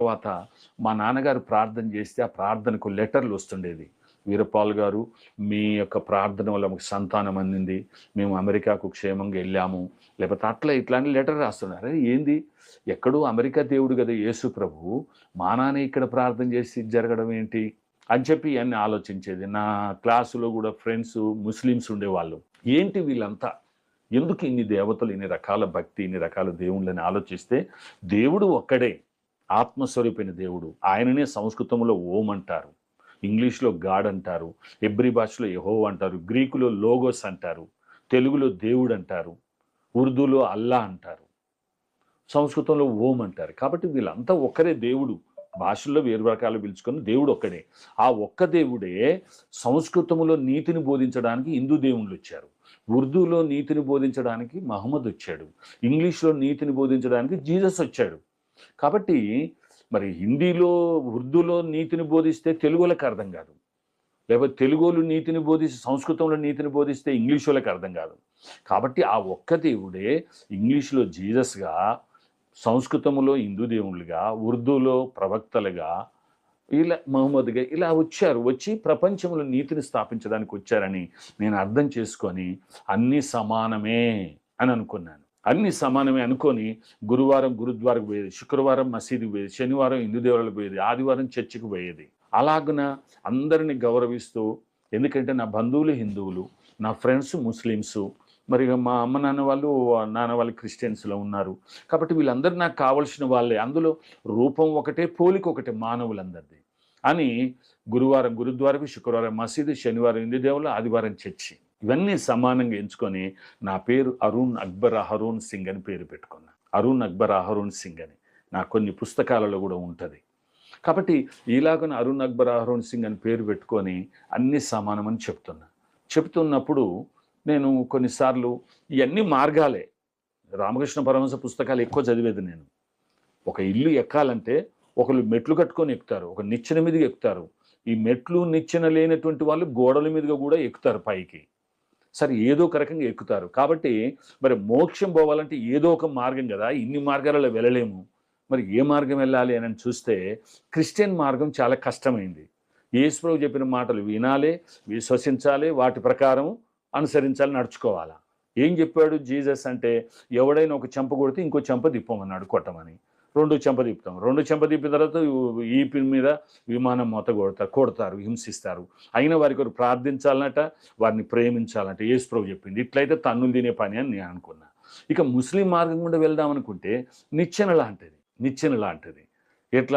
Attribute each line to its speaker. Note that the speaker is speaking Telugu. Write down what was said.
Speaker 1: తర్వాత మా నాన్నగారు ప్రార్థన చేస్తే ఆ ప్రార్థనకు లెటర్లు వస్తుండేది. వీరపాల్ గారు, మీ యొక్క ప్రార్థన వల్ల మాకు సంతానం అందింది. మేము అమెరికాకు క్షేమంగా వెళ్ళాము. లేకపోతే అట్లా ఇట్లా అని లెటర్ రాస్తున్నారు. అరే ఏంది? ఎక్కడో అమెరికా దేవుడు కదా యేసు ప్రభువు. మా నాన్న ఇక్కడ ప్రార్థన చేసి ఇది జరగడం ఏంటి? అని చెప్పి ఇయన్నీ ఆలోచించేది. నా క్లాసులో కూడా ఫ్రెండ్స్ ముస్లిమ్స్ ఉండేవాళ్ళు. ఏంటి వీళ్ళంతా? ఎందుకు ఇన్ని దేవతలు, ఇన్ని రకాల భక్తి, ఇన్ని రకాల దేవుళ్ళని ఆలోచిస్తే దేవుడు ఒక్కడే. ఆత్మస్వరూపైన దేవుడు. ఆయననే సంస్కృతంలో ఓం అంటారు. ఇంగ్లీష్‌లో గాడ్ అంటారు. హెబ్రీ భాషలో యెహోవా అంటారు. గ్రీకులో లోగోస్ అంటారు. తెలుగులో దేవుడు అంటారు. ఉర్దూలో అల్లా అంటారు. సంస్కృతంలో ఓం అంటారు. కాబట్టి వీళ్ళంతా ఒక్కరే దేవుడు. భాషల్లో వేరు రకాలు పిలుచుకొని దేవుడు ఒక్కడే. ఆ ఒక్క దేవుడే సంస్కృతంలో నీతిని బోధించడానికి హిందూ దేవుళ్ళొచ్చారు. ఉర్దూలో నీతిని బోధించడానికి మహమ్మద్ వచ్చాడు. ఇంగ్లీష్‌లో నీతిని బోధించడానికి జీసస్ వచ్చాడు. కాబట్టి మరి హిందీలో, ఉర్దూలో నీతిని బోధిస్తే తెలుగోళ్ళకి అర్థం కాదు. లేకపోతే తెలుగోళ్ళు నీతిని బోధిస్తే, సంస్కృతంలో నీతిని బోధిస్తే ఇంగ్లీషోళ్ళకి అర్థం కాదు. కాబట్టి ఆ ఒక్క దేవుడే ఇంగ్లీష్‌లో జీసస్‌గా, సంస్కృతంలో హిందూ దేవుళ్ళుగా, ఉర్దూలో ప్రవక్తలుగా, ఇలా మహమ్మద్‌గా ఇలా వచ్చారు. వచ్చి ప్రపంచంలో నీతిని స్థాపించడానికి వచ్చారని నేను అర్థం చేసుకొని అన్నీ సమానమే అని అనుకున్నాను. అన్నీ సమానమే అనుకోని గురువారం గురుద్వారకు పోయేది, శుక్రవారం మసీదుకి పోయేది, శనివారం హిందూ దేవాలయాలకు పోయేది, ఆదివారం చర్చికి పోయేది. అలాగున అందరిని గౌరవిస్తూ, ఎందుకంటే నా బంధువులు హిందువులు, నా ఫ్రెండ్స్ ముస్లిమ్సు, మరి మా అమ్మ నాన్న వాళ్ళు క్రిస్టియన్స్‌లో ఉన్నారు. కాబట్టి వీళ్ళందరూ నాకు కావాల్సిన వాళ్ళే. అందులో రూపం ఒకటే, పోలిక ఒకటే మానవులందరిది. అని గురువారం గురుద్వారకు, శుక్రవారం మసీదు, శనివారం హిందూ దేవుళ్ళు, ఆదివారం చర్చి. ఇవన్నీ సమానంగా ఎంచుకొని నా పేరు అరుణ్ అక్బర్ అహరోన్ సింగ్ అని పేరు పెట్టుకున్నా. అరుణ్ అక్బర్ అహరోన్ సింగ్ అని. నా కొన్ని పుస్తకాలలో కూడా ఉంటది. కాబట్టి ఇలాగన అరుణ్ అక్బర్ అహరోన్ సింగ్ అని పేరు పెట్టుకొని అన్నీ సమానమని చెప్తున్నా. చెప్తున్నప్పుడు నేను కొన్నిసార్లు ఇయన్నీ మార్గాలే. రామకృష్ణ పరమహంస పుస్తకాలు ఎక్కువ చదివేది నేను. ఒక ఇల్లు ఎక్కాలంటే ఒకళ్ళు మెట్లు కట్టుకొని ఎక్కుతారు. ఒక నిచ్చెన మీదకి ఎక్కుతారు. ఈ మెట్లు, నిచ్చెన లేనటువంటి వాళ్ళు గోడల మీదుగా కూడా ఎక్కుతారు పైకి. సరే ఏదో ఒక రకంగా ఎక్కుతారు. కాబట్టి మరి మోక్షం పోవాలంటే ఏదో ఒక మార్గం కదా! ఇన్ని మార్గాలలో వెళ్ళలేము. మరి ఏ మార్గం వెళ్ళాలి అని చూస్తే క్రిస్టియన్ మార్గం చాలా కష్టమైంది. యేసు ప్రభు చెప్పిన మాటలు వినాలి, విశ్వసించాలి, వాటి ప్రకారం అనుసరించాలి, నడుచుకోవాలా. ఏం చెప్పాడు జీసస్ అంటే, ఎవడైనా ఒక చెంప కొడితే ఇంకో చెంప తిప్పమన్నాడు కొట్టమని. రెండో చెంప తిప్పుతాం. రెండో చెంప తిప్పిన తర్వాత ఈపి మీద విమానం మూత కొడతారు, హింసిస్తారు. అయినా వారి కొరకు ప్రార్థించాలనట, వారిని ప్రేమించాలంట యేసు ప్రభు చెప్పింది. ఇట్లయితే తన్నులు తినే పని అని నేను అనుకున్నా. ఇక ముస్లిం మార్గం గుండా వెళ్దాం అనుకుంటే నిచ్చెన లాంటిది. నిచ్చెన లాంటిది. ఎట్లా